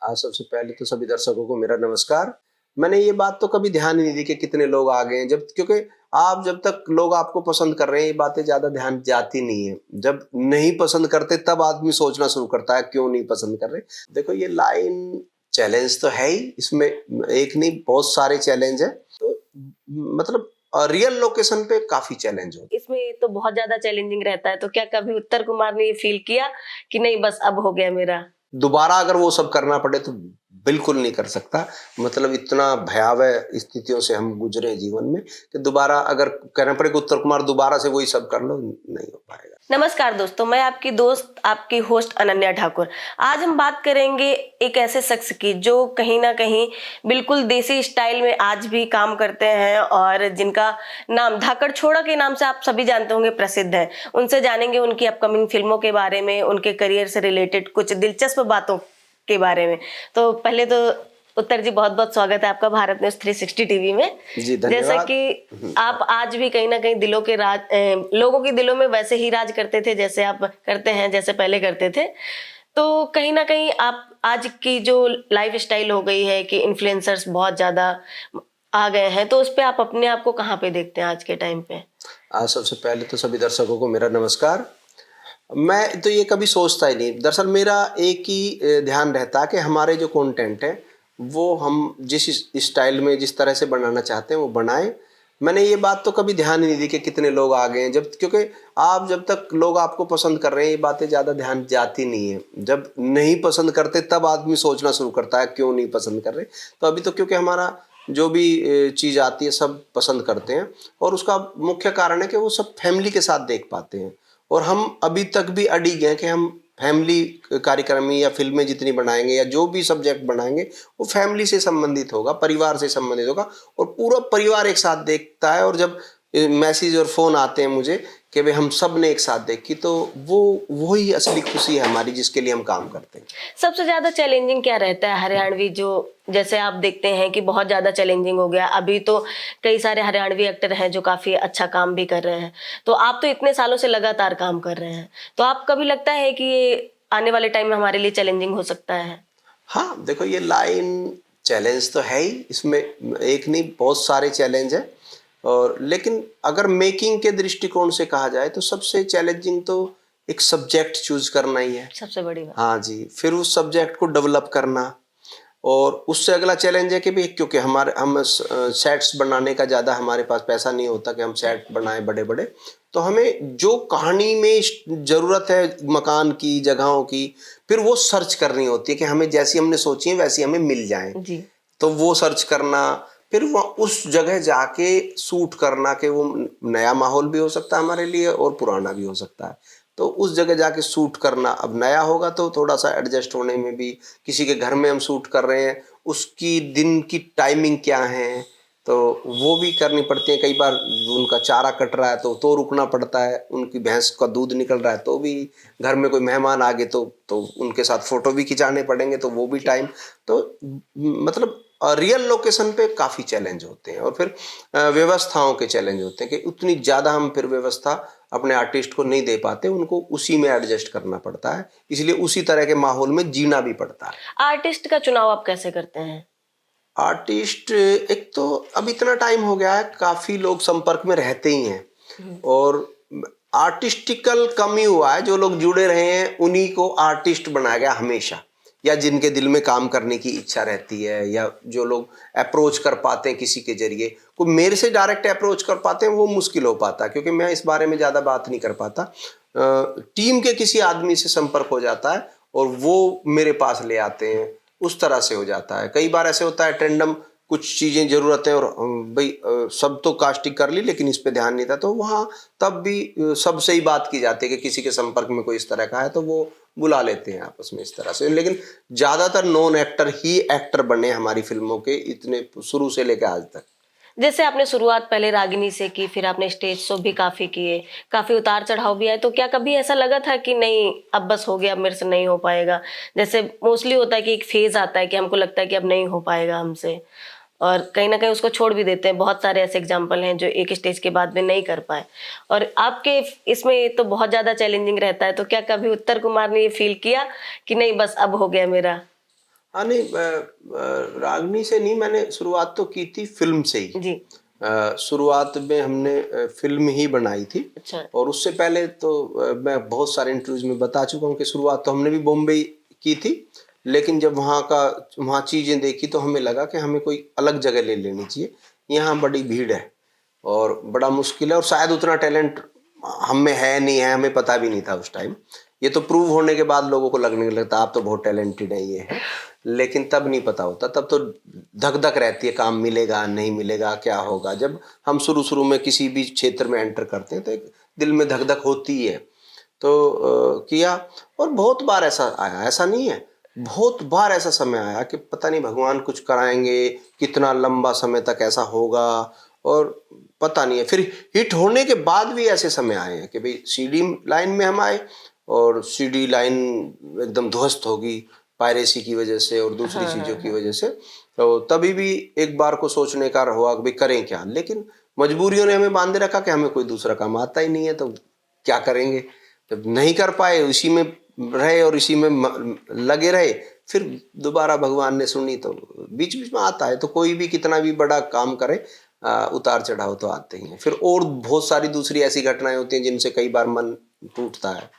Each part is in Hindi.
आज सबसे पहले तो सभी दर्शकों को मेरा नमस्कार। मैंने ये बात तो कभी ध्यान ही नहीं दी कि कितने लोग आ गए हैं, जब क्योंकि आप जब तक लोग आपको पसंद कर रहे हैं ये बातें ज्यादा ध्यान जाती नहीं है। जब नहीं पसंद करते तब आदमी सोचना शुरू करता है क्यों नहीं पसंद कर रहे। देखो ये लाइन चैलेंज तो है ही, इसमें एक नहीं बहुत सारे चैलेंज है। तो मतलब रियल लोकेशन पे काफी चैलेंज हो। इसमें तो बहुत ज्यादा चैलेंजिंग रहता है, तो क्या कभी उत्तर कुमार ने ये फील किया कि नहीं बस अब हो गया मेरा? दोबारा अगर वो सब करना पड़े तो बिल्कुल नहीं कर सकता। मतलब इतना भयावह स्थितियों से हम गुजरे जीवन में कि दोबारा अगर कहना पड़े कि उत्तर कुमार दोबारा से वही सब कर लो, नहीं हो पाएगा। नमस्कार दोस्तों, मैं आपकी दोस्त आपकी होस्ट अनन्या ठाकुर। आज हम बात करेंगे एक ऐसे शख्स की जो कहीं ना कहीं बिल्कुल देसी स्टाइल में आज भी काम करते हैं और जिनका नाम धाकड़ छोड़ा के नाम से आप सभी जानते होंगे, प्रसिद्ध है। उनसे जानेंगे उनकी अपकमिंग फिल्मों के बारे में, उनके करियर से रिलेटेड कुछ दिलचस्प बातों के बारे में। तो पहले तो उत्तर जी बहुत बहुत स्वागत है आपका भारत न्यूज 360 टीवी में। जी धन्यवाद। जैसा कि आप आज भी कहीं ना कहीं दिलों के लोगों के दिलों में वैसे ही राज करते थे जैसे आप करते हैं, जैसे पहले करते थे। तो कहीं ना कहीं आप आज की जो लाइफ स्टाइल हो गई है कि इन्फ्लुएंसर्स बहुत ज्यादा आ गए हैं, तो उस पे आप अपने आप को कहाँ पे देखते हैं आज के टाइम पे? आज सबसे पहले तो सभी दर्शकों को मेरा नमस्कार। मैं तो ये कभी सोचता ही नहीं। दरअसल मेरा एक ही ध्यान रहता है कि हमारे जो कंटेंट है वो हम जिस स्टाइल में जिस तरह से बनाना चाहते हैं वो बनाएं। मैंने ये बात तो कभी ध्यान ही नहीं दी कि कितने लोग आ गए हैं, जब क्योंकि आप जब तक लोग आपको पसंद कर रहे हैं ये बातें ज़्यादा ध्यान जाती नहीं है। जब नहीं पसंद करते तब आदमी सोचना शुरू करता है क्यों नहीं पसंद कर रहे। तो अभी तो क्योंकि हमारा जो भी चीज़ आती है सब पसंद करते हैं और उसका मुख्य कारण है कि वो सब फैमिली के साथ देख पाते हैं। और हम अभी तक भी अड़िग हैं कि हम फैमिली कार्यक्रम या फिल्में जितनी बनाएंगे या जो भी सब्जेक्ट बनाएंगे वो फैमिली से संबंधित होगा, परिवार से संबंधित होगा और पूरा परिवार एक साथ देखता है। और जब मैसेज और फ़ोन आते हैं मुझे कि भाई हम सब ने एक साथ देखी, तो वही असली खुशी है हमारी जिसके लिए हम काम करते हैं। सबसे ज्यादा चैलेंजिंग क्या रहता है हरियाणवी, जो जैसे आप देखते हैं कि बहुत ज्यादा चैलेंजिंग हो गया? अभी तो कई सारे हरियाणवी एक्टर हैं जो काफी अच्छा काम भी कर रहे हैं, तो आप तो इतने सालों से लगातार काम कर रहे हैं, तो आप कभी लगता है कि ये आने वाले टाइम में हमारे लिए चैलेंजिंग हो सकता है? हाँ देखो ये लाइन चैलेंज तो है ही, इसमें एक नहीं बहुत सारे चैलेंज है। और लेकिन अगर मेकिंग के दृष्टिकोण से कहा जाए तो सबसे चैलेंजिंग तो एक सब्जेक्ट चूज करना ही है, सबसे बड़ी बात। हाँ जी। फिर उस सब्जेक्ट को डेवलप करना और उससे अगला चैलेंज है कि भी क्योंकि हम सेट्स बनाने का ज़्यादा हमारे पास पैसा नहीं होता कि हम सेट बनाएं बड़े बड़े। तो हमें जो कहानी में ज़रूरत है मकान की, जगहों की, फिर वो सर्च करनी होती है कि हमें जैसी हमने सोची है वैसी हमें मिल जाए जी। तो वो सर्च करना, फिर वहाँ उस जगह जाके शूट करना कि वो नया माहौल भी हो सकता है हमारे लिए और पुराना भी हो सकता है। तो उस जगह जाके शूट करना, अब नया होगा तो थोड़ा सा एडजस्ट होने में भी, किसी के घर में हम शूट कर रहे हैं उसकी दिन की टाइमिंग क्या है तो वो भी करनी पड़ती है। कई बार उनका चारा कट रहा है तो रुकना पड़ता है, उनकी भैंस का दूध निकल रहा है तो भी, घर में कोई मेहमान आ गए तो उनके साथ फोटो भी खिंचाने पड़ेंगे तो वो भी टाइम। तो मतलब रियल लोकेशन पे काफ़ी चैलेंज होते हैं। और फिर व्यवस्थाओं के चैलेंज होते हैं कि उतनी ज़्यादा हम फिर व्यवस्था अपने आर्टिस्ट को नहीं दे पाते, उनको उसी में एडजस्ट करना पड़ता है, इसलिए उसी तरह के माहौल में जीना भी पड़ता है। आर्टिस्ट का चुनाव आप कैसे करते हैं? आर्टिस्ट एक तो अब इतना टाइम हो गया है, काफ़ी लोग संपर्क में रहते ही हैं और आर्टिस्टिकल कम ही हुआ है। जो लोग जुड़े रहे हैं उन्हीं को आर्टिस्ट बनाया गया हमेशा, या जिनके दिल में काम करने की इच्छा रहती है, या जो लोग अप्रोच कर पाते हैं किसी के जरिए। कोई मेरे से डायरेक्ट अप्रोच कर पाते हैं वो मुश्किल हो पाता है क्योंकि मैं इस बारे में ज़्यादा बात नहीं कर पाता। टीम के किसी आदमी से संपर्क हो जाता है और वो मेरे पास ले आते हैं, उस तरह से हो जाता है। कई बार ऐसे होता है टेंडम कुछ चीज़ें ज़रूरत है और भाई सब तो कास्टिंग कर ली लेकिन इस पे ध्यान नहीं था, तो वहाँ तब भी सबसे ही बात की जाती है कि किसी के संपर्क में कोई इस तरह का है तो वो बुला लेते हैं आपस में इस तरह से। लेकिन ज़्यादातर नॉन एक्टर ही एक्टर बने हमारी फिल्मों के, इतने शुरू से लेकर आज तक। जैसे आपने शुरुआत पहले रागिनी से की, फिर आपने स्टेज शो भी काफी किए, काफी उतार चढ़ाव भी आए, तो क्या कभी ऐसा लगा था कि नहीं अब बस हो गया, अब मेरे से नहीं हो पाएगा? जैसे मोस्टली होता है कि एक फेज आता है कि हमको लगता है कि अब नहीं हो पाएगा हमसे, और कहीं ना कहीं उसको छोड़ भी देते हैं। बहुत सारे ऐसे एग्जाम्पल हैं जो एक स्टेज के बाद में नहीं कर पाए, और आपके इसमें तो बहुत ज्यादा चैलेंजिंग रहता है, तो क्या कभी उत्तर कुमार ने ये फील किया कि नहीं बस अब हो गया मेरा? हाँ नहीं, रागनी से नहीं, मैंने शुरुआत तो की थी फिल्म से ही। जी। शुरुआत में हमने फिल्म ही बनाई थी। अच्छा। और उससे पहले तो मैं बहुत सारे इंटरव्यूज में बता चुका हूँ कि शुरुआत तो हमने भी बॉम्बे की थी, लेकिन जब वहाँ चीज़ें देखी तो हमें लगा कि हमें कोई अलग जगह ले लेनी चाहिए। यहाँ बड़ी भीड़ है और बड़ा मुश्किल है, और शायद उतना टैलेंट हम में है नहीं है, हमें पता भी नहीं था उस टाइम। ये तो प्रूव होने के बाद लोगों को लगने लगता आप तो बहुत टैलेंटेड है ये है, लेकिन तब नहीं पता होता। तब तो धक धक रहती है, काम मिलेगा नहीं मिलेगा, क्या होगा। जब हम शुरू शुरू में किसी भी क्षेत्र में एंटर करते हैं तो एक दिल में धक धक होती है। तो किया, और बहुत बार ऐसा आया, ऐसा नहीं है, बहुत बार ऐसा समय आया कि पता नहीं भगवान कुछ कराएंगे, कितना लंबा समय तक ऐसा होगा, और पता नहीं है। फिर हिट होने के बाद भी ऐसे समय आए हैं कि भाई सीडी लाइन में हम आए और सीडी लाइन एकदम ध्वस्त होगी पायरेसी की वजह से और दूसरी चीज़ों की वजह से। तो तभी भी एक बार को सोचने का हुआ कि भाई करें क्या, लेकिन मजबूरियों ने हमें बांधे रखा कि हमें कोई दूसरा काम आता ही नहीं है, तो क्या करेंगे। जब नहीं कर पाए, इसी में रहे और इसी में लगे रहे, फिर दोबारा भगवान ने सुनी। तो बीच बीच में आता है, तो कोई भी कितना भी बड़ा काम करे, उतार चढ़ाव तो आते ही हैं। फिर और बहुत सारी दूसरी ऐसी घटनाएं होती हैं जिनसे कई बार मन टूटता है।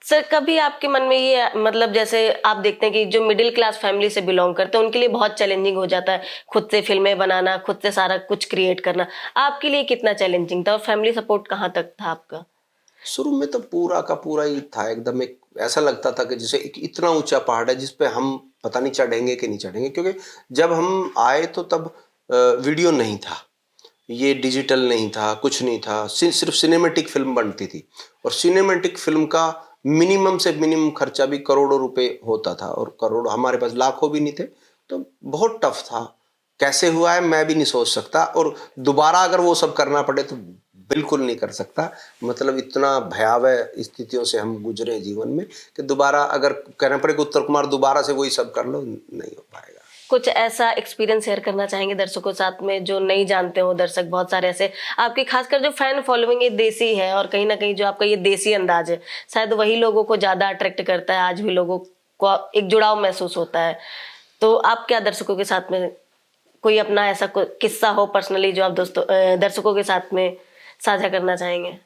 सर कभी आपके मन में ये मतलब जैसे आप देखते हैं कि जो मिडिल क्लास फैमिली से बिलोंग करते हैं उनके लिए बहुत चैलेंजिंग हो जाता है खुद से फिल्में बनाना, खुद से सारा कुछ क्रिएट करना। आपके लिए कितना चैलेंजिंग था और फैमिली सपोर्ट कहाँ तक था आपका? शुरू में तो पूरा का पूरा ही था एकदम। एक ऐसा लगता था कि जैसे एक इतना ऊंचा पहाड़ है जिस पे हम पता नहीं चढ़ेंगे कि नहीं चढ़ेंगे, क्योंकि जब हम आए तो तब वीडियो नहीं था, ये डिजिटल नहीं था, कुछ नहीं था, सिर्फ सिनेमैटिक फिल्म बनती थी। और सिनेमैटिक फिल्म का मिनिमम से मिनिमम खर्चा भी करोड़ों रुपए होता था, और करोड़ हमारे पास लाखों भी नहीं थे। तो बहुत टफ था। कैसे हुआ है मैं भी नहीं सोच सकता, और दोबारा अगर वो सब करना पड़े तो बिल्कुल नहीं कर सकता। मतलब इतना भयावह स्थितियों से हम गुजरे जीवन में कि दोबारा अगर कहना पड़े कि उत्तर कुमार दोबारा से वही सब कर लो, नहीं हो पाएगा। कुछ ऐसा एक्सपीरियंस शेयर करना चाहेंगे दर्शकों के साथ में जो नहीं जानते हो दर्शक? बहुत सारे ऐसे आपकी खासकर जो फैन फॉलोइंग ये देसी है और कहीं ना कहीं जो आपका ये देसी अंदाज है शायद वही लोगों को ज्यादा अट्रैक्ट करता है, आज भी लोगों को एक जुड़ाव महसूस होता है। तो आप क्या दर्शकों के साथ में कोई अपना ऐसा कोई किस्सा हो पर्सनली जो आप दर्शकों के साथ में साझा करना चाहेंगे?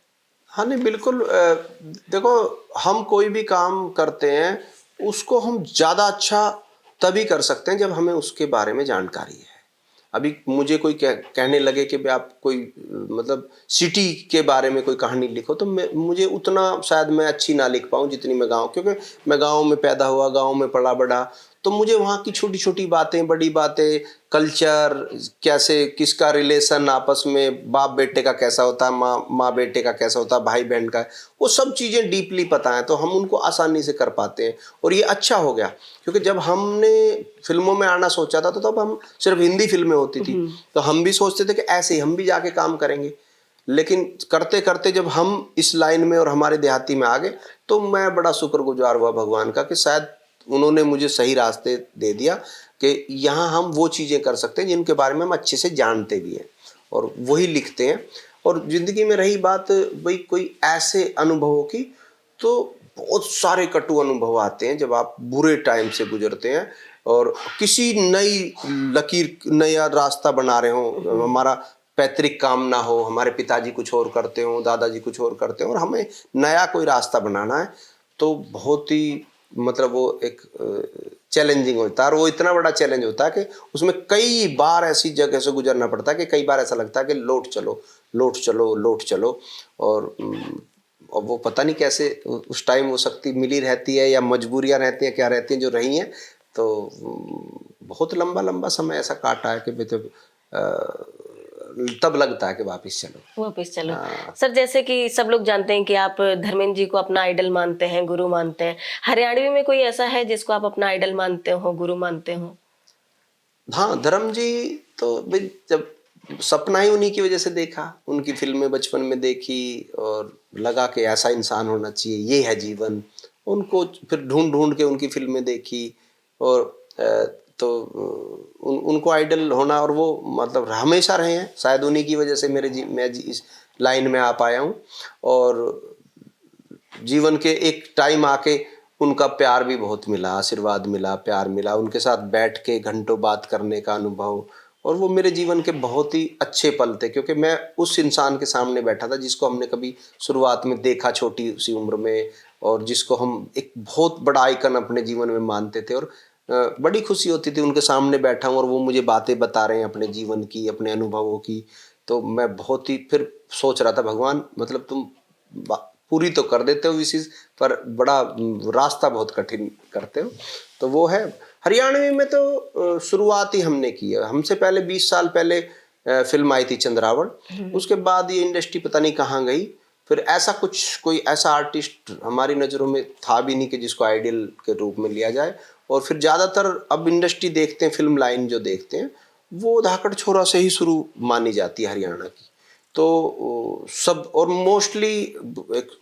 हाँ नहीं बिल्कुल। देखो, हम कोई भी काम करते हैं उसको हम ज़्यादा अच्छा तभी कर सकते हैं जब हमें उसके बारे में जानकारी है। अभी मुझे कोई कहने लगे कि भाई आप कोई मतलब सिटी के बारे में कोई कहानी लिखो, तो मुझे उतना शायद मैं अच्छी ना लिख पाऊँ जितनी मैं गाँव, क्योंकि मैं गाँव में पैदा हुआ, गाँव में पला बड़ा। तो मुझे वहाँ की छोटी छोटी बातें, बड़ी बातें, कल्चर, कैसे किसका रिलेशन आपस में बाप बेटे का कैसा होता है, माँ बेटे का कैसा होता है, भाई बहन का, वो सब चीज़ें डीपली पता है, तो हम उनको आसानी से कर पाते हैं। और ये अच्छा हो गया, क्योंकि जब हमने फिल्मों में आना सोचा था तो तब हम सिर्फ हिंदी फिल्में होती थी, तो हम भी सोचते थे कि ऐसे ही हम भी जाके काम करेंगे। लेकिन करते करते जब हम इस लाइन में और हमारे देहाती में आ गए, तो मैं बड़ा शुक्रगुजार हुआ भगवान का कि शायद उन्होंने मुझे सही रास्ते दे दिया कि यहाँ हम वो चीज़ें कर सकते हैं जिनके बारे में हम अच्छे से जानते भी हैं और वही लिखते हैं। और ज़िंदगी में रही बात भाई कोई ऐसे अनुभवों की, तो बहुत सारे कटु अनुभव आते हैं जब आप बुरे टाइम से गुजरते हैं और किसी नई लकीर, नया रास्ता बना रहे हो। हमारा पैतृक काम ना हो, हमारे पिताजी कुछ और करते हो, दादाजी कुछ और करते हो, और हमें नया कोई रास्ता बनाना है, तो बहुत ही मतलब वो एक चैलेंजिंग होता है। और वो इतना बड़ा चैलेंज होता है कि उसमें कई बार ऐसी जगह से गुजरना पड़ता है कि कई बार ऐसा लगता है कि लौट चलो लौट चलो लौट चलो। और वो पता नहीं कैसे उस टाइम वो शक्ति मिली रहती है या मजबूरियां रहती हैं, क्या रहती हैं जो रही हैं। तो बहुत लंबा लंबा समय ऐसा काटा है कि तब लगता है कि वापिस चलो। सर जैसे कि सब लोग जानते हैं कि आप धर्मेंद्र जी को अपना आइडल मानते हैं, गुरु मानते हैं। हरियाणवी में कोई ऐसा है जिसको आप अपना आइडल मानते हो, गुरु मानते हो? हाँ, धर्म जी तो भाई जब सपना ही उन्हीं की वजह से देखा, उनकी फिल्में बचपन में देखी और लगा कि ऐसा इंसान होना चाहिए, ये है जीवन। उनको फिर ढूंढ ढूंढ के उनकी फिल्में देखी और तो उनको आइडल होना, और वो मतलब हमेशा रहे हैं। शायद उन्हीं की वजह से मैं इस लाइन में आ पाया हूँ। और जीवन के एक टाइम आके उनका प्यार भी बहुत मिला, आशीर्वाद मिला, प्यार मिला, उनके साथ बैठ के घंटों बात करने का अनुभव, और वो मेरे जीवन के बहुत ही अच्छे पल थे, क्योंकि मैं उस इंसान के सामने बैठा था जिसको हमने कभी शुरुआत में देखा छोटी सी उम्र में, और जिसको हम एक बहुत बड़ा आइकन अपने जीवन में मानते थे, और बड़ी खुशी होती थी उनके सामने बैठा हूँ और वो मुझे बातें बता रहे हैं अपने जीवन की, अपने अनुभवों की। तो मैं बहुत ही फिर सोच रहा था, भगवान मतलब तुम पूरी तो कर देते हो विशेष, पर बड़ा रास्ता बहुत कठिन करते हो। तो वो है। हरियाणवी में तो शुरुआत ही हमने की है। हमसे पहले 20 साल पहले फिल्म आई थी चंद्रावण, उसके बाद ये इंडस्ट्री पता नहीं कहाँ गई। फिर ऐसा कुछ कोई ऐसा आर्टिस्ट हमारी नज़रों में था भी नहीं कि जिसको आइडियल के रूप में लिया जाए। और फिर ज़्यादातर अब इंडस्ट्री देखते हैं, फिल्म लाइन जो देखते हैं वो धाकड़ छोरा से ही शुरू मानी जाती है हरियाणा की। तो सब, और मोस्टली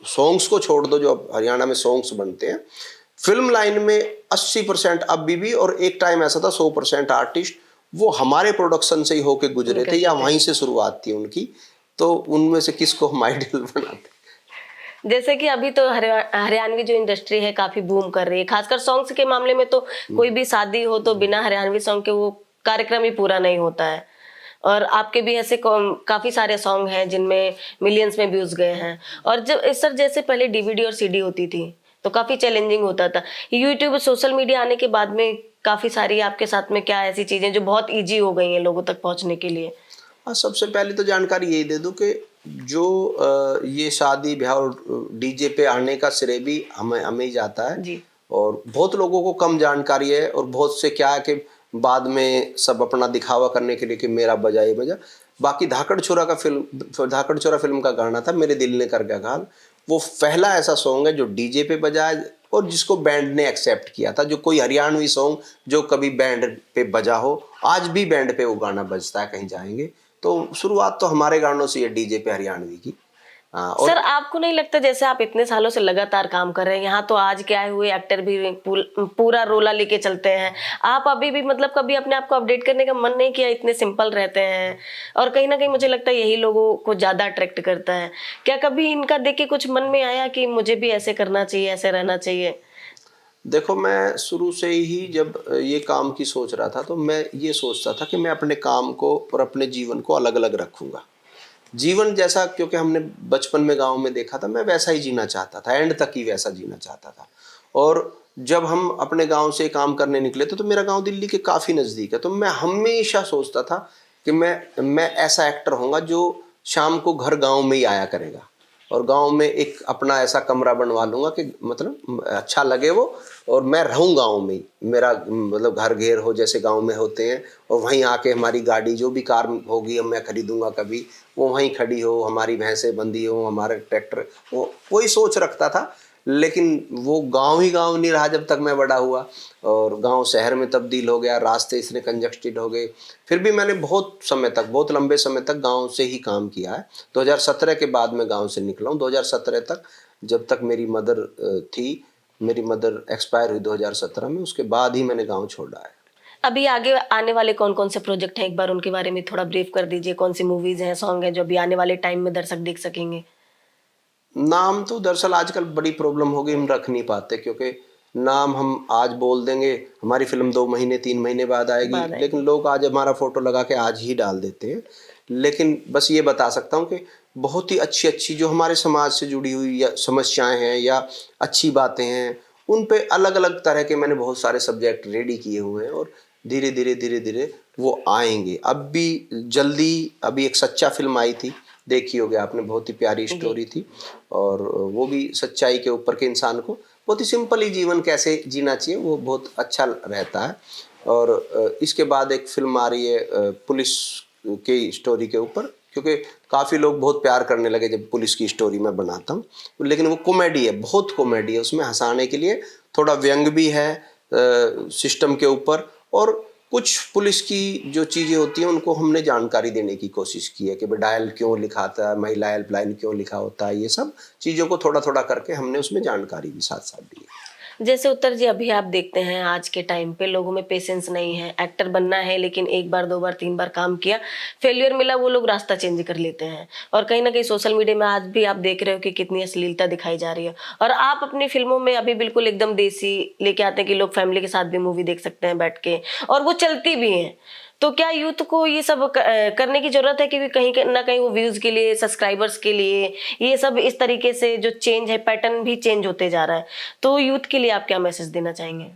सॉन्ग्स को छोड़ दो, जो अब हरियाणा में सॉन्ग्स बनते हैं, फिल्म लाइन में 80% अभी भी, और एक टाइम ऐसा था 100% आर्टिस्ट वो हमारे प्रोडक्शन से ही होके गुजरे थे या वहीं से शुरुआत थी उनकी। तो उनमें से किसको हम आइडियल बनाते। जैसे कि अभी तो हरियाणवी जो इंडस्ट्री है काफी बूम कर रही है, खासकर सॉन्ग्स के मामले में तो कोई भी शादी हो तो बिना हरियाणवी सॉन्ग के वो कार्यक्रम ही पूरा नहीं होता है। और आपके भी ऐसे काफी सारे सॉन्ग हैं जिनमें मिलियंस में व्यूज गए हैं। और जब सर जैसे पहले डीवीडी और सीडी होती थी तो काफी चैलेंजिंग होता था। यूट्यूब सोशल मीडिया आने के बाद में काफी सारी आपके साथ में क्या ऐसी चीजें जो बहुत इजी हो गई हैं लोगों तक पहुंचने के लिए? हाँ, सबसे पहले तो जानकारी यही दे दूं कि जो ये शादी ब्याह और डीजे पे आने का श्रेय भी हमें ही जाता है जी। और बहुत लोगों को कम जानकारी है, और बहुत से क्या है कि बाद में सब अपना दिखावा करने के लिए कि मेरा बजा ये बजा। बाकी धाकड़ छोरा फिल्म का गाना था मेरे दिल ने कर गया घायल, वो पहला ऐसा सॉन्ग है जो डीजे पे बजा है और जिसको बैंड ने एक्सेप्ट किया था। जो कोई हरियाणवी सॉन्ग जो कभी बैंड पे बजा हो, आज भी बैंड पे वो गाना बजता है कहीं जाएंगे। तो शुरुआत तो हमारे गानों से है डीजे पे हरियाणवी की। और सर आपको नहीं लगता जैसे आप इतने सालों से लगातार काम कर रहे हैं, यहाँ तो आज के आए हुए एक्टर भी पूरा रोला लेके चलते हैं, आप अभी भी मतलब कभी अपने आप को अपडेट करने का मन नहीं किया? इतने सिंपल रहते हैं और कहीं ना कहीं मुझे लगता है यही लोगों को ज्यादा अट्रैक्ट करता है। क्या कभी इनका देख के कुछ मन में आया कि मुझे भी ऐसे करना चाहिए, ऐसे रहना चाहिए? देखो, मैं शुरू से ही जब ये काम की सोच रहा था तो मैं ये सोचता था कि मैं अपने काम को और अपने जीवन को अलग अलग रखूंगा। जीवन जैसा, क्योंकि हमने बचपन में गांव में देखा था, मैं वैसा ही जीना चाहता था, एंड तक ही वैसा जीना चाहता था। और जब हम अपने गांव से काम करने निकले थे तो मेरा गांव दिल्ली के काफ़ी नज़दीक है, तो मैं हमेशा सोचता था कि मैं ऐसा एक्टर होऊंगा जो शाम को घर गांव में ही आया करेगा और गांव में एक अपना ऐसा कमरा बनवा लूँगा कि मतलब अच्छा लगे वो, और मैं रहूँ गांव में ही, मेरा मतलब घर घेर हो जैसे गांव में होते हैं, और वहीं आके हमारी गाड़ी जो भी कार होगी अब मैं खरीदूंगा कभी, वो वहीं खड़ी हो, हमारी भैंसें बंधी हो, हमारे ट्रैक्टर, वो वही सोच रखता था। लेकिन वो गांव ही गांव नहीं रहा जब तक मैं बड़ा हुआ, और गांव शहर में तब्दील हो गया, रास्ते इतने कंजस्टेड हो गए। फिर भी मैंने बहुत समय तक, बहुत लंबे समय तक गांव से ही काम किया है। 2017 के बाद मैं गांव से निकला हूँ। 2017 तक, जब तक मेरी मदर थी, मेरी मदर एक्सपायर हुई 2017 में, उसके बाद ही मैंने गाँव छोड़ा है। अभी आगे आने वाले कौन कौन से प्रोजेक्ट हैं, एक बार उनके बारे में थोड़ा ब्रीफ कर दीजिए। कौन सी मूवीज हैं, सॉन्ग हैं जो अभी आने वाले टाइम में दर्शक देख सकेंगे? नाम तो दरअसल आजकल बड़ी प्रॉब्लम हो गई, हम रख नहीं पाते, क्योंकि नाम हम आज बोल देंगे, हमारी फिल्म 2 महीने 3 महीने बाद आएगी, लेकिन लोग आज हमारा फोटो लगा के आज ही डाल देते हैं। लेकिन बस ये बता सकता हूँ कि बहुत ही अच्छी अच्छी जो हमारे समाज से जुड़ी हुई या समस्याएं हैं या अच्छी बातें हैं, उन पे अलग अलग तरह के मैंने बहुत सारे सब्जेक्ट रेडी किए हुए हैं, और धीरे धीरे वो आएंगे। अब भी जल्दी, अभी एक सच्चा फिल्म आई थी, देखी होगी आपने, बहुत ही प्यारी स्टोरी थी, और वो भी सच्चाई के ऊपर के इंसान को बहुत ही सिंपल ही जीवन कैसे जीना चाहिए वो बहुत अच्छा रहता है। और इसके बाद एक फिल्म आ रही है पुलिस की स्टोरी के ऊपर, क्योंकि काफ़ी लोग बहुत प्यार करने लगे जब पुलिस की स्टोरी मैं बनाता हूँ। लेकिन वो कॉमेडी है, बहुत कॉमेडी है, उसमें हंसाने के लिए थोड़ा व्यंग भी है सिस्टम के ऊपर, और कुछ पुलिस की जो चीज़ें होती हैं उनको हमने जानकारी देने की कोशिश की है कि भाई डायल क्यों लिखा था है, महिला हेल्पलाइन क्यों लिखा होता है, ये सब चीज़ों को थोड़ा थोड़ा करके हमने उसमें जानकारी भी साथ साथ दी है। जैसे उत्तर जी, अभी आप देखते हैं आज के टाइम पे लोगों में पेशेंस नहीं है। एक्टर बनना है लेकिन एक बार, 2 बार, 3 बार काम किया, फेलियर मिला, वो लोग रास्ता चेंज कर लेते हैं। और कहीं न कहीं सोशल मीडिया में आज भी आप देख रहे हो कि कितनी अश्लीलता दिखाई जा रही है। और आप अपनी फ़िल्मों में अभी बिल्कुल एकदम देसी लेके आते हैं कि लोग फैमिली के साथ भी मूवी देख सकते हैं बैठ के, और वो चलती भी हैं। तो क्या यूथ को ये सब करने की ज़रूरत है, क्योंकि कहीं न कहीं वो व्यूज़ के लिए, सब्सक्राइबर्स के लिए, ये सब इस तरीके से जो चेंज है, पैटर्न भी चेंज होते जा रहा है। तो यूथ के लिए आप क्या मैसेज देना चाहेंगे?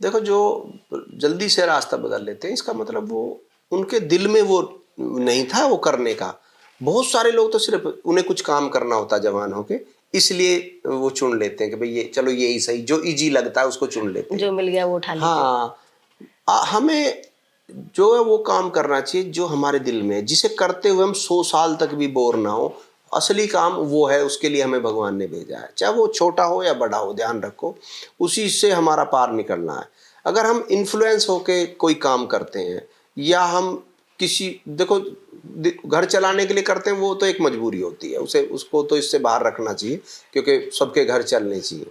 देखो, जो जल्दी से रास्ता बदल लेते हैं, इसका मतलब वो उनके दिल में वो नहीं था वो करने का। बहुत सारे लोग तो सिर्फ उन्हें कुछ काम करना होता जवान होके, इसलिए वो चुन लेते हैं कि भाई ये चलो यही सही, जो इजी लगता है उसको चुन लेते हैं। जो मिल गया वो उठा लेते हैं। हाँ, हमें जो है वो काम करना चाहिए जो हमारे दिल में है, जिसे करते हुए हम 100 साल तक भी बोर ना हो। असली काम वो है, उसके लिए हमें भगवान ने भेजा है, चाहे वो छोटा हो या बड़ा हो, ध्यान रखो उसी से हमारा पार निकलना है। अगर हम इन्फ्लुएंस होके कोई काम करते हैं, या हम किसी, देखो, घर चलाने के लिए करते हैं, वो तो एक मजबूरी होती है, उसे उसको तो इससे बाहर रखना चाहिए, क्योंकि सबके घर चलने चाहिए।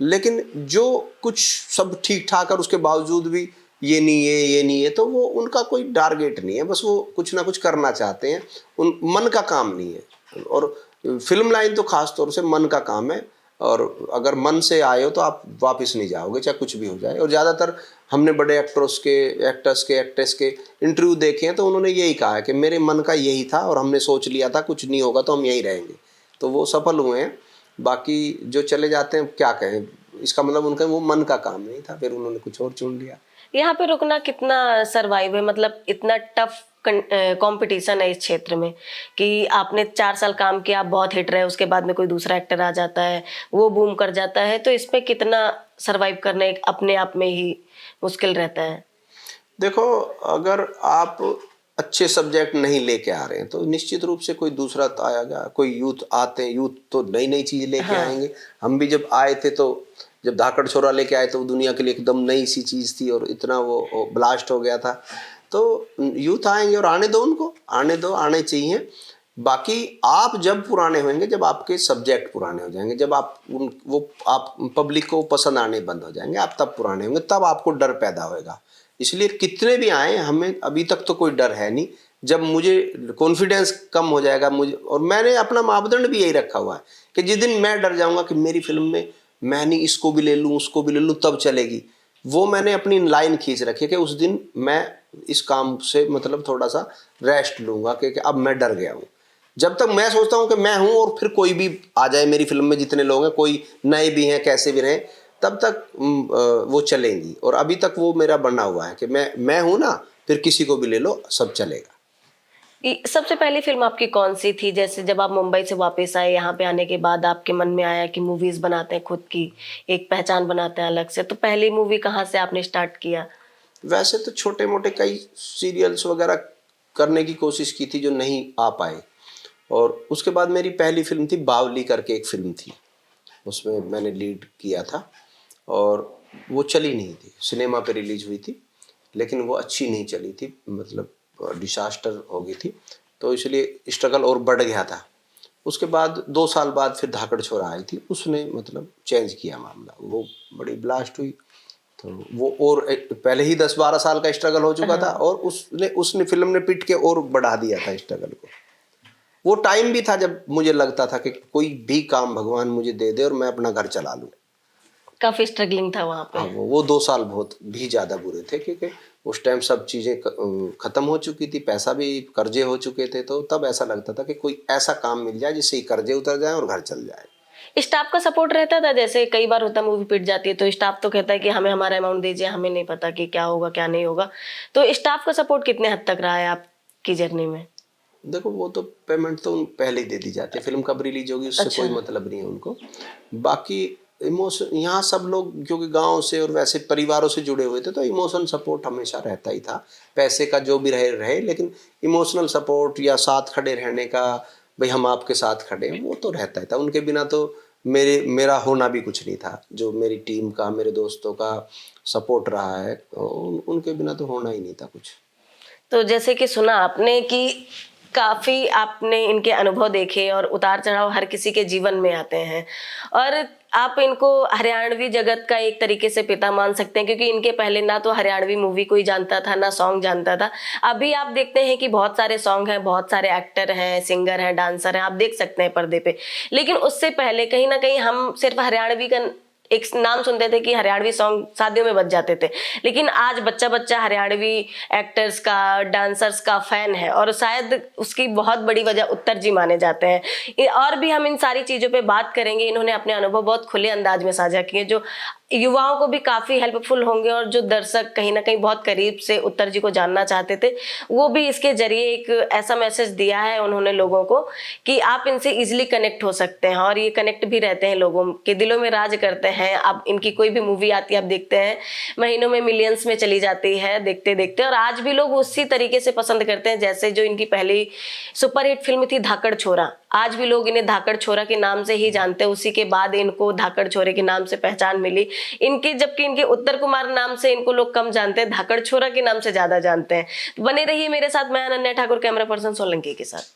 लेकिन जो कुछ सब ठीक ठाक और उसके बावजूद भी ये नहीं है, ये नहीं है, तो वो उनका कोई टारगेट नहीं है, बस वो कुछ ना कुछ करना चाहते हैं, उन मन का काम नहीं है। और फिल्म लाइन तो खास तौर से मन का काम है, और अगर मन से आए हो तो आप वापस नहीं जाओगे, चाहे कुछ भी हो जाए। और ज़्यादातर हमने बड़े एक्ट्रेस के एक्ट्रेस के इंटरव्यू देखे हैं, तो उन्होंने यही कहा है कि मेरे मन का यही था और हमने सोच लिया था कुछ नहीं होगा तो हम यहीं रहेंगे, तो वो सफल हुए हैं। बाकी जो चले जाते हैं, क्या कहें, इसका मतलब उनका वो मन का काम नहीं था, फिर उन्होंने कुछ और चुन लिया। यहाँ पे रुकना कितना सर्वाइव है, मतलब इतना टफ कंपटीशन है इस क्षेत्र में कि आपने 4 साल काम किया, आप बहुत हिट रहे, उसके बाद में कोई दूसरा एक्टर आ जाता है, वो बूम कर जाता है, तो इसमें कितना सर्वाइव करना एक अपने आप में ही मुश्किल रहता है। देखो, अगर आप अच्छे सब्जेक्ट नहीं लेके आ रहे हैं तो निश्चित रूप से कोई दूसरा तो आएगा। कोई यूथ आते हैं, यूथ तो नई नई चीज़ लेके आएंगे। हम भी जब आए थे, तो जब धाकड़ छोरा लेके आए तो वो दुनिया के लिए एकदम नई सी चीज़ थी, और इतना वो ब्लास्ट हो गया था। तो यूथ आएंगे, और आने दो उनको, आने दो, आने चाहिए। बाकी आप जब पुराने होंगे, जब आपके सब्जेक्ट पुराने हो जाएंगे, जब आप आप पब्लिक को पसंद आने बंद हो जाएंगे, आप तब पुराने होंगे, तब आपको डर पैदा होएगा। इसलिए कितने भी आए, हमें अभी तक तो कोई डर है नहीं। जब मुझे कॉन्फिडेंस कम हो जाएगा, मुझे, और मैंने अपना मापदंड भी यही रखा हुआ है कि जिस दिन मैं डर जाऊंगा कि मेरी फिल्म में मैं नहीं इसको भी ले लूँ, उसको भी ले लूँ, तब चलेगी, वो मैंने अपनी लाइन खींच रखी है कि उस दिन मैं इस काम से मतलब थोड़ा सा रेस्ट लूँगा, क्योंकि अब मैं डर गया हूँ। जब तक मैं सोचता हूँ कि मैं हूँ और फिर कोई भी आ जाए मेरी फिल्म में, जितने लोग हैं, कोई नए भी हैं, कैसे भी रहें, तब तक वो चलेंगी। और अभी तक वो मेरा बना हुआ है कि मैं हूँ ना, फिर किसी को भी ले लो, सब चलेगा। सबसे पहली फिल्म आपकी कौन सी थी? जैसे जब आप मुंबई से वापस आए, यहाँ पे आने के बाद आपके मन में आया कि मूवीज बनाते हैं, खुद की एक पहचान बनाते हैं अलग से, तो पहली मूवी कहाँ से आपने स्टार्ट किया? वैसे तो छोटे मोटे कई सीरियल्स वगैरह करने की कोशिश की थी जो नहीं आ पाए, और उसके बाद मेरी पहली फिल्म थी बावली करके, एक फिल्म थी, उसमें मैंने लीड किया था, और वो चली नहीं थी, सिनेमा पे रिलीज हुई थी, लेकिन वो अच्छी नहीं चली थी, मतलब डिसास्टर हो गई थी, तो इसलिए स्ट्रगल और बढ़ गया था। उसके बाद 2 साल बाद फिर धाकड़ छोरा आई थी, उसने मतलब चेंज किया मामला, वो बड़ी ब्लास्ट हुई। तो वो और पहले ही 10-12 साल का स्ट्रगल हो चुका था, और उसने फिल्म ने पिट के और बढ़ा दिया था स्ट्रगल को। वो टाइम भी था जब मुझे लगता था कि कोई भी काम भगवान मुझे दे दे और मैं अपना घर चला लूँ। काफी स्ट्रगलिंग था वहाँ पे। हाँ, वो 2 साल बहुत भी ज़्यादा बुरे थे, क्योंकि उस टाइम सब चीज़ें ख़त्म हो चुकी थी, पैसा भी, कर्जे हो चुके थे, तो तब ऐसा लगता था कि कोई ऐसा काम मिल जाए जिससे कर्जे उतर जाए और घर चल जाए। स्टाफ का सपोर्ट रहता था? जैसे कई बार होता है मूवी पिट जाती है तो स्टाफ तो कहता है कि हमें हमारा अमाउंट दीजिए, हमें नहीं पता कि क्या होगा क्या नहीं होगा, तो स्टाफ का सपोर्ट कितने हद तक रहा है आपकी जर्नी में? देखो, वो तो पेमेंट तो पहले ही दे दी जाती है, फिल्म कब रिलीज होगी उससे अच्छा। कोई मतलब नहीं है उनको। बाकी इमोशन, यहाँ सब लोग क्योंकि गांव से और वैसे परिवारों से जुड़े हुए थे, तो इमोशन सपोर्ट हमेशा रहता ही था। पैसे का जो भी रहे, लेकिन इमोशनल सपोर्ट या साथ खड़े रहने का, भाई हम आपके साथ खड़े हैं, वो तो रहता ही था। उनके बिना तो मेरा होना भी कुछ नहीं था। जो मेरी टीम का, मेरे दोस्तों का सपोर्ट रहा है, उनके बिना तो होना ही नहीं था कुछ। तो जैसे कि सुना आपने कि काफी आपने इनके अनुभव देखे और उतार चढ़ाव हर किसी के जीवन में आते हैं, और आप इनको हरियाणवी जगत का एक तरीके से पिता मान सकते हैं, क्योंकि इनके पहले ना तो हरियाणवी मूवी कोई जानता था ना सॉन्ग जानता था। अभी आप देखते हैं कि बहुत सारे सॉन्ग हैं, बहुत सारे एक्टर हैं, सिंगर हैं, डांसर हैं, आप देख सकते हैं पर्दे पे। लेकिन उससे पहले कहीं ना कहीं हम सिर्फ हरियाणवी का एक नाम सुनते थे कि हरियाणवी सॉन्ग शादियों में बज जाते थे, लेकिन आज बच्चा बच्चा हरियाणवी एक्टर्स का, डांसर्स का फैन है, और शायद उसकी बहुत बड़ी वजह उत्तर जी माने जाते हैं। और भी हम इन सारी चीज़ों पे बात करेंगे। इन्होंने अपने अनुभव बहुत खुले अंदाज में साझा किए, जो युवाओं को भी काफ़ी हेल्पफुल होंगे, और जो दर्शक कहीं ना कहीं बहुत करीब से उत्तर जी को जानना चाहते थे, वो भी इसके जरिए एक ऐसा मैसेज दिया है उन्होंने लोगों को कि आप इनसे इजीली कनेक्ट हो सकते हैं, और ये कनेक्ट भी रहते हैं, लोगों के दिलों में राज करते हैं। अब इनकी कोई भी मूवी आती है, आप देखते हैं महीनों में मिलियंस में चली जाती है देखते देखते, और आज भी लोग उसी तरीके से पसंद करते हैं जैसे जो इनकी पहली सुपरहिट फिल्म थी धाकड़ छोरा। आज भी लोग इन्हें धाकड़ छोरा के नाम से ही जानते हैं, उसी के बाद इनको धाकड़ छोरे के नाम से पहचान मिली इनकी, जबकि इनके उत्तर कुमार नाम से इनको लोग कम जानते हैं, धाकड़ छोरा के नाम से ज्यादा जानते हैं। बने रहिए मेरे साथ, मैं अनन्या ठाकुर, कैमरा पर्सन सोलंकी के साथ।